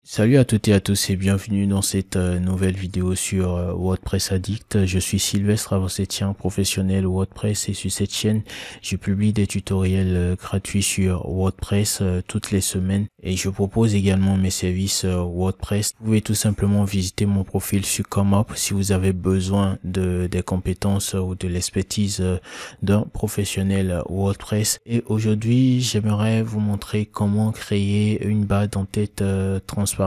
Salut à toutes et à tous et bienvenue dans cette nouvelle vidéo sur WordPress Addict. Je suis Sylvestre Avocetien, professionnel WordPress, et sur cette chaîne, je publie des tutoriels gratuits sur WordPress toutes les semaines, et je propose également mes services WordPress. Vous pouvez tout simplement visiter mon profil sur ComeUp si vous avez besoin des compétences ou de l'expertise d'un professionnel WordPress. Et aujourd'hui, j'aimerais vous montrer comment créer une barre d'en-tête transparente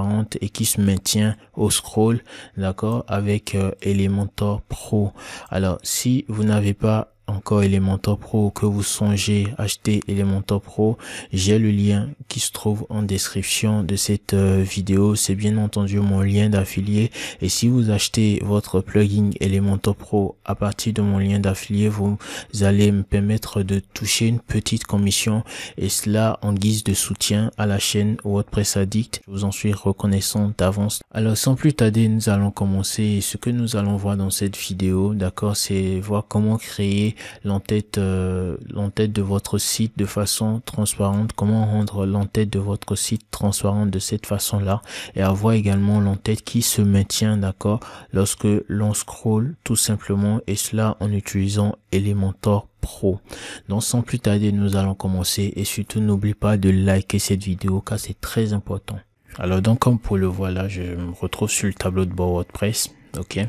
et qui se maintient au scroll, d'accord, avec Elementor Pro. Alors, si vous n'avez pas encore Elementor Pro, que vous songez acheter Elementor Pro, j'ai le lien qui se trouve en description de cette vidéo. C'est bien entendu mon lien d'affilié, et si vous achetez votre plugin Elementor Pro à partir de mon lien d'affilié, vous allez me permettre de toucher une petite commission, et cela en guise de soutien à la chaîne WordPress Addict. Je vous en suis reconnaissant d'avance. Alors, sans plus tarder, nous allons commencer. Ce que nous allons voir dans cette vidéo, d'accord, c'est voir comment créer l'entête de votre site de façon transparente, comment rendre l'entête de votre site transparente de cette façon-là, et avoir également l'entête qui se maintient, d'accord, lorsque l'on scrolle tout simplement, et cela en utilisant Elementor Pro. Donc sans plus tarder, nous allons commencer, et surtout n'oublie pas de liker cette vidéo car c'est très important. Alors donc, comme pour le voir là, je me retrouve sur le tableau de bord WordPress, ok,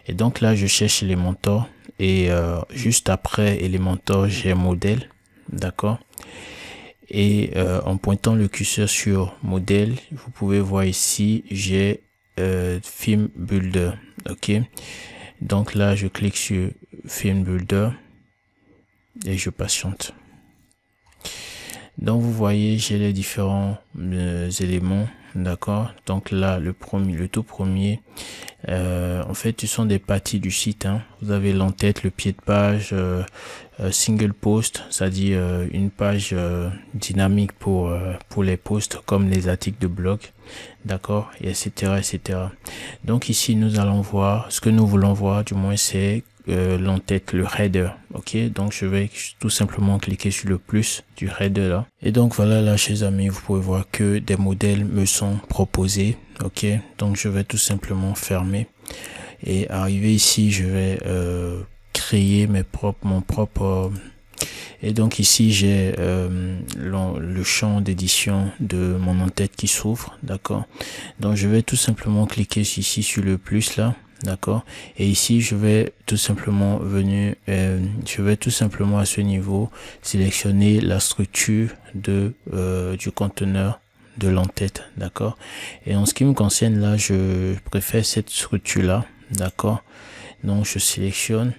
et donc là je cherche Elementor, et juste après Elementor j'ai modèle, d'accord, et en pointant le curseur sur modèle, vous pouvez voir ici j'ai Theme Builder, ok. Donc là je clique sur Theme Builder et je patiente. Donc vous voyez, j'ai les différents éléments, d'accord. Donc là le tout premier, en fait ce sont des parties du site, hein. Vous avez l'entête, le pied de page, single post, c'est-à-dire une page dynamique pour les posts comme les articles de blog, d'accord, et etc. Donc ici nous allons voir ce que nous voulons voir, du moins c'est l'entête, le header, ok. Donc je vais tout simplement cliquer sur le plus du header là, et donc voilà, là chers amis, vous pouvez voir que des modèles me sont proposés, ok. Donc je vais tout simplement fermer, et arrivé ici je vais créer mon propre et donc ici j'ai le champ d'édition de mon entête qui s'ouvre, d'accord. Donc je vais tout simplement cliquer ici sur le plus là, d'accord, et ici je vais tout simplement à ce niveau sélectionner la structure du conteneur de l'entête, d'accord. Et en ce qui me concerne là, je préfère cette structure là, d'accord. Donc je sélectionne,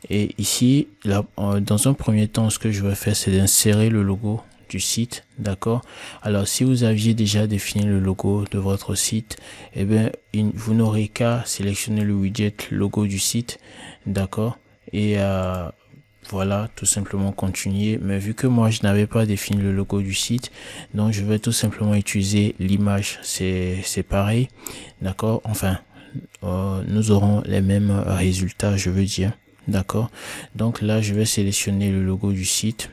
et ici là, dans un premier temps, ce que je vais faire, c'est d'insérer le logo du site, d'accord. Alors si vous aviez déjà défini le logo de votre site, eh bien vous n'aurez qu'à sélectionner le widget logo du site, d'accord, et voilà, tout simplement continuer. Mais vu que moi je n'avais pas défini le logo du site, donc je vais tout simplement utiliser l'image, c'est pareil, d'accord. Enfin, nous aurons les mêmes résultats, je veux dire, d'accord. Donc là je vais sélectionner le logo du site,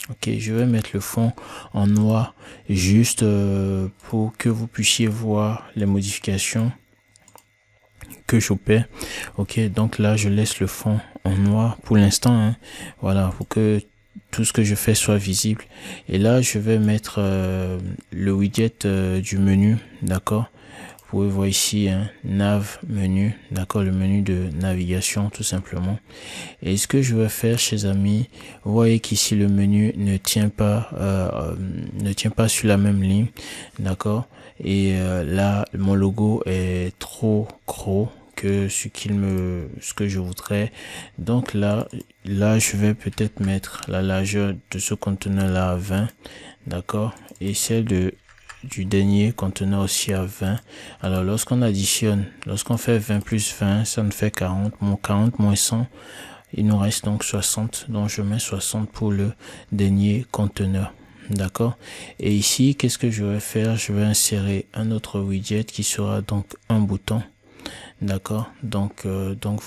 ok. Je vais mettre le fond en noir juste pour que vous puissiez voir les modifications que j'opère, ok. Donc là je laisse le fond en noir pour l'instant, hein. Voilà, pour que tout ce que je fais soit visible. Et là je vais mettre le widget du menu, d'accord. Vous pouvez voir ici, hein, nav menu, d'accord, le menu de navigation tout simplement. Et ce que je vais faire, chers amis, vous voyez qu'ici le menu ne tient pas sur la même ligne, d'accord. Et là mon logo est trop gros que ce que je voudrais. Donc là je vais peut-être mettre la largeur de ce conteneur là à 20, d'accord, et celle du dernier conteneur aussi à 20. Alors lorsqu'on fait 20 plus 20, ça nous fait 40. Mon 40 moins 100, il nous reste donc 60. Donc je mets 60 pour le dernier conteneur, d'accord. Et ici, qu'est-ce que je vais faire? Je vais insérer un autre widget qui sera donc un bouton, d'accord. Donc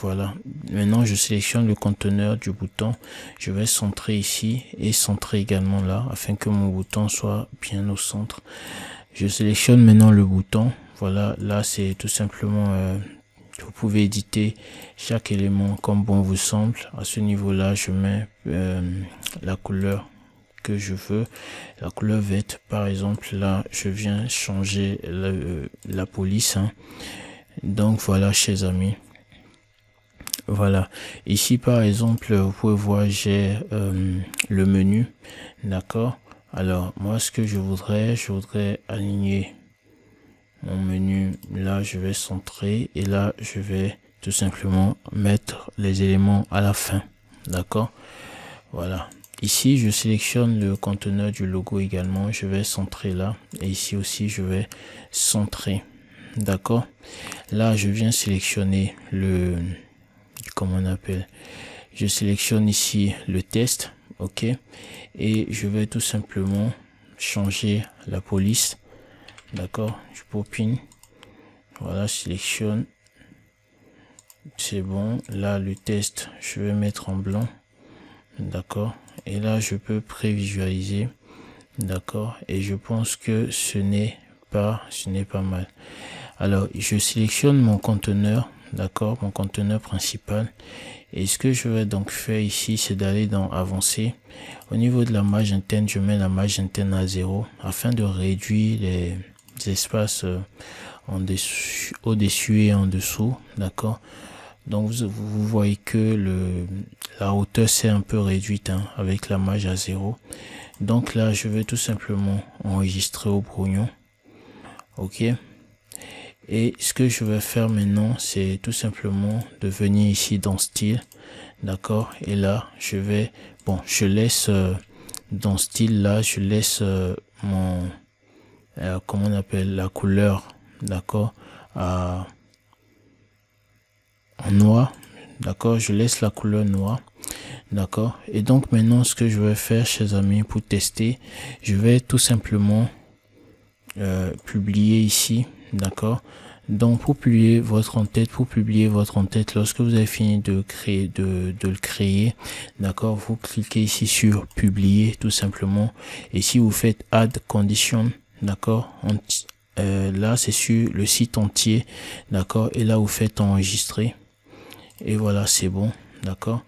voilà, maintenant je sélectionne le conteneur du bouton, je vais centrer ici et centrer également là afin que mon bouton soit bien au centre. Je sélectionne maintenant le bouton. Voilà, là c'est tout simplement vous pouvez éditer chaque élément comme bon vous semble. À ce niveau là, je mets la couleur que je veux, la couleur verte par exemple. Là je viens changer la police, hein. Donc voilà, chers amis, voilà, ici par exemple vous pouvez voir j'ai le menu, d'accord. Alors moi ce que je voudrais aligner mon menu. Là je vais centrer et là je vais tout simplement mettre les éléments à la fin, d'accord. Voilà, ici je sélectionne le conteneur du logo également, je vais centrer là et ici aussi je vais centrer, d'accord. Là je viens sélectionner le, comment on appelle, je sélectionne ici le test, ok, et je vais tout simplement changer la police, d'accord. Je popine, voilà, je sélectionne, c'est bon. Là le test je vais mettre en blanc, d'accord, et là je peux prévisualiser, d'accord, et je pense que ce n'est pas mal. Alors je sélectionne mon conteneur, d'accord, mon conteneur principal, et ce que je vais donc faire ici c'est d'aller dans avancer. Au niveau de la marge interne, je mets la marge interne à 0 afin de réduire les espaces au-dessus et en dessous, d'accord. Donc vous voyez que la hauteur c'est un peu réduite, hein, avec la marge à 0. Donc là je vais tout simplement enregistrer au brouillon, ok. Et ce que je vais faire maintenant c'est tout simplement de venir ici dans style, d'accord, et là je vais, bon, je laisse dans style, là je laisse mon comment on appelle, la couleur, d'accord, en noir, d'accord, je laisse la couleur noire, d'accord. Et donc maintenant ce que je vais faire, chers amis, pour tester, je vais tout simplement publier ici, d'accord. Donc pour publier votre en-tête, lorsque vous avez fini de le créer, d'accord, vous cliquez ici sur publier tout simplement, et si vous faites add condition, d'accord, là c'est sur le site entier, d'accord, et là vous faites enregistrer et voilà, c'est bon, d'accord.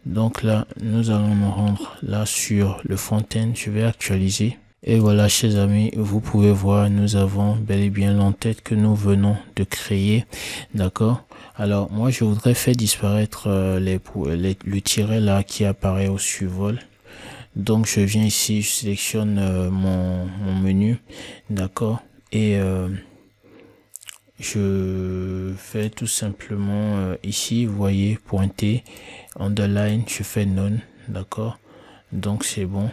Donc là nous allons nous rendre là sur le front-end, je vais actualiser. Et voilà, chers amis, vous pouvez voir, nous avons bel et bien l'en-tête que nous venons de créer, d'accord. Alors moi je voudrais faire disparaître le tiret là qui apparaît au survol. Donc je viens ici, je sélectionne mon menu, d'accord, et je fais tout simplement ici, vous voyez, pointer, underline, je fais none, d'accord. Donc c'est bon.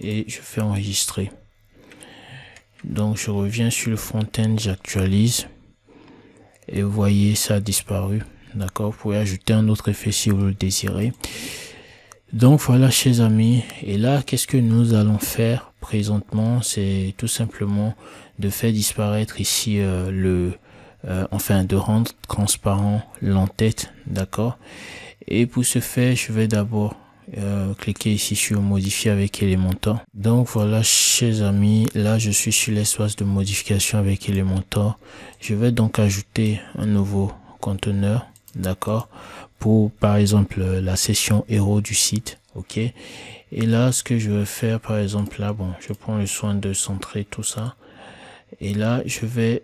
Et je fais enregistrer. Donc je reviens sur le front-end, j'actualise et vous voyez ça a disparu, d'accord. Vous pouvez ajouter un autre effet si vous le désirez. Donc voilà, chers amis, et là qu'est-ce que nous allons faire présentement, c'est tout simplement de faire disparaître ici enfin de rendre transparent l'en-tête, d'accord. Et pour ce faire, je vais d'abord cliquez ici sur modifier avec Elementor. Donc voilà, chers amis, là je suis sur l'espace de modification avec Elementor. Je vais donc ajouter un nouveau conteneur, d'accord, pour par exemple la session héros du site, ok. Et là ce que je vais faire, par exemple là, bon, je prends le soin de centrer tout ça, et là je vais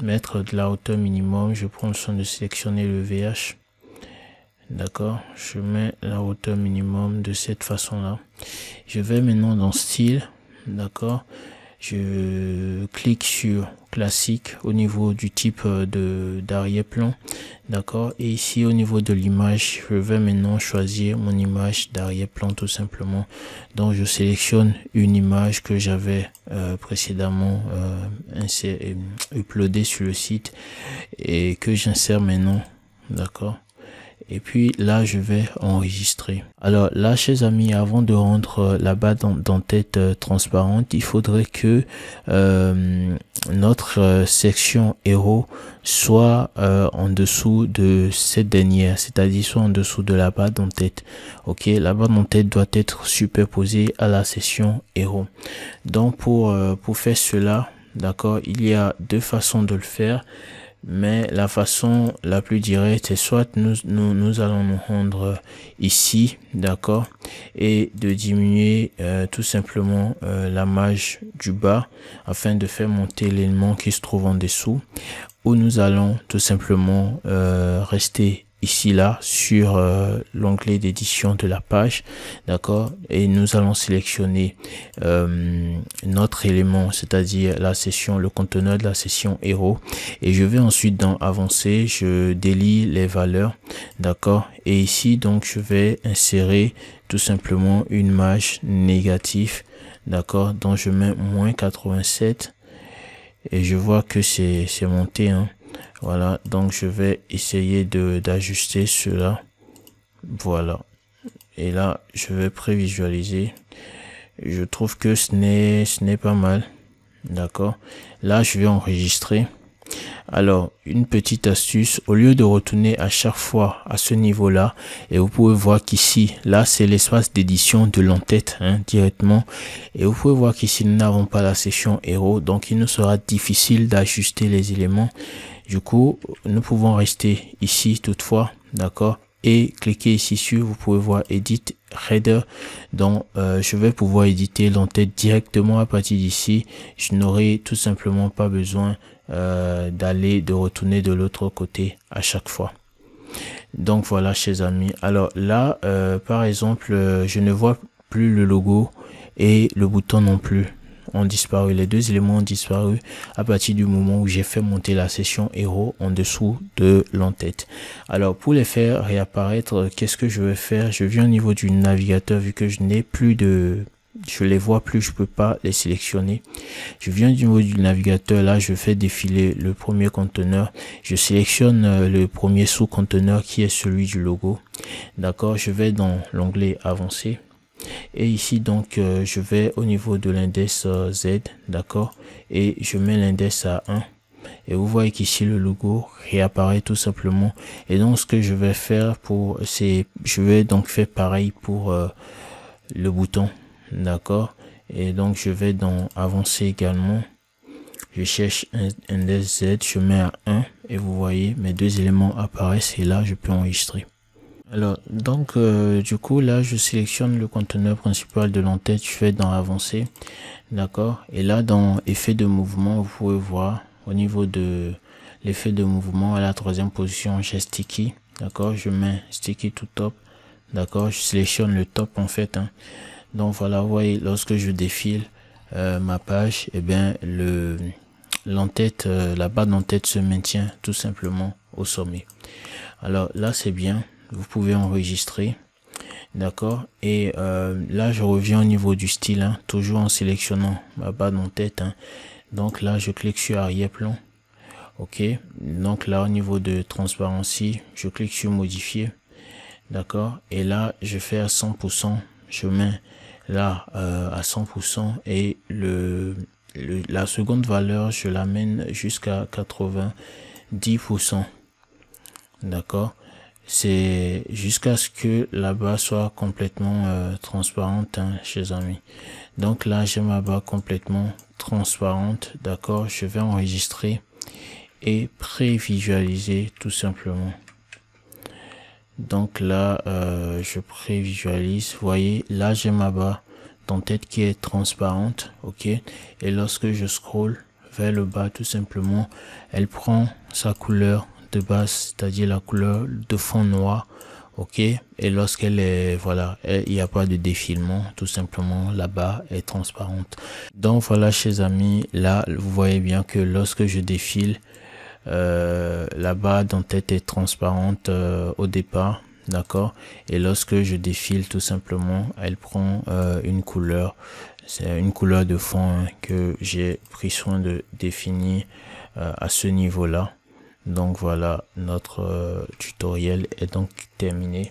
mettre de la hauteur minimum. Je prends le soin de sélectionner le VH, d'accord, je mets la hauteur minimum de cette façon là. Je vais maintenant dans style, d'accord, je clique sur classique au niveau du type d'arrière-plan, d'accord, et ici au niveau de l'image, je vais maintenant choisir mon image d'arrière-plan tout simplement. Donc je sélectionne une image que j'avais précédemment uploadée sur le site et que j'insère maintenant, d'accord. Et puis là je vais enregistrer. Alors là, chers amis, avant de rendre la barre d'en-tête transparente, il faudrait que notre section héros soit en dessous de cette dernière, c'est-à-dire soit en dessous de la barre d'en-tête. Ok, la barre d'en-tête doit être superposée à la section héros. Donc pour faire cela, d'accord, il y a deux façons de le faire, mais la façon la plus directe est soit nous allons nous rendre ici, d'accord, et de diminuer tout simplement la marge du bas afin de faire monter l'élément qui se trouve en dessous, ou nous allons tout simplement rester ici là sur l'onglet d'édition de la page, d'accord, et nous allons sélectionner notre élément, c'est-à-dire la session, le conteneur de la session héros, et je vais ensuite dans avancer, je délie les valeurs, d'accord, et ici donc je vais insérer tout simplement une marge négative, d'accord, donc je mets moins 87 et je vois que c'est monté, hein. Voilà, donc je vais essayer d'ajuster cela. Voilà, et là je vais prévisualiser. Je trouve que ce n'est pas mal, d'accord. Là je vais enregistrer. Alors, une petite astuce, au lieu de retourner à chaque fois à ce niveau là, et vous pouvez voir qu'ici, là c'est l'espace d'édition de l'entête, hein, directement, et vous pouvez voir qu'ici nous n'avons pas la session héros, donc il nous sera difficile d'ajuster les éléments. Du coup, nous pouvons rester ici toutefois, d'accord, et cliquer ici sur, vous pouvez voir Edit Header. Donc je vais pouvoir éditer l'entête directement à partir d'ici. Je n'aurai tout simplement pas besoin de retourner de l'autre côté à chaque fois. Donc voilà, chers amis, alors là par exemple je ne vois plus le logo et le bouton non plus ont disparu. Les deux éléments ont disparu à partir du moment où j'ai fait monter la session héros en dessous de l'entête. Alors pour les faire réapparaître, qu'est-ce que je vais faire? Je viens au niveau du navigateur, vu que je n'ai plus de... je les vois plus, je peux pas les sélectionner. Je viens du niveau du navigateur, là je fais défiler le premier conteneur, je sélectionne le premier sous-conteneur qui est celui du logo, d'accord. Je vais dans l'onglet avancé et ici donc je vais au niveau de l'index Z, d'accord, et je mets l'index à 1 et vous voyez qu'ici le logo réapparaît tout simplement. Et donc ce que je vais faire pour je vais donc faire pareil pour le bouton, d'accord. Et donc je vais dans avancer également, je cherche un index Z, je mets à 1 et vous voyez mes deux éléments apparaissent et là je peux enregistrer. Alors donc du coup là je sélectionne le conteneur principal de l'entête, je vais dans avancer, d'accord, et là dans effet de mouvement vous pouvez voir au niveau de l'effet de mouvement à la troisième position j'ai sticky, d'accord, je mets sticky to top, d'accord, je sélectionne le top en fait, hein. Donc voilà, vous voyez lorsque je défile ma page, et bien l'entête, la barre d'entête se maintient tout simplement au sommet. Alors là c'est bien, vous pouvez enregistrer, d'accord, et là je reviens au niveau du style, hein, toujours en sélectionnant ma barre d'entête, hein. Donc là je clique sur arrière-plan, ok, donc là au niveau de transparence je clique sur modifier, d'accord, et là je fais à 100%, je mets là à 100% et la seconde valeur je l'amène jusqu'à 90%, d'accord. C'est jusqu'à ce que la barre soit complètement transparente, hein, chers amis. Donc là j'ai ma barre complètement transparente, d'accord. Je vais enregistrer et prévisualiser tout simplement. Donc là je prévisualise, vous voyez là j'ai ma barre d'entête qui est transparente, ok, et lorsque je scrolle vers le bas tout simplement, elle prend sa couleur de base, c'est-à-dire la couleur de fond noir, ok, et lorsqu'elle est, voilà, il n'y a pas de défilement, tout simplement la barre est transparente. Donc voilà, chers amis, là vous voyez bien que lorsque je défile, la barre d'entête est transparente au départ, d'accord, et lorsque je défile tout simplement elle prend une couleur, c'est une couleur de fond, hein, que j'ai pris soin de définir à ce niveau là. Donc voilà, notre tutoriel est donc terminé.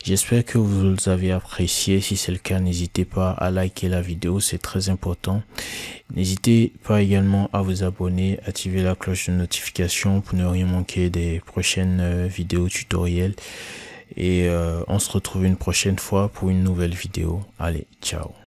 J'espère que vous avez apprécié. Si c'est le cas, n'hésitez pas à liker la vidéo, c'est très important. N'hésitez pas également à vous abonner, activer la cloche de notification pour ne rien manquer des prochaines vidéos tutoriels. Et on se retrouve une prochaine fois pour une nouvelle vidéo. Allez, ciao.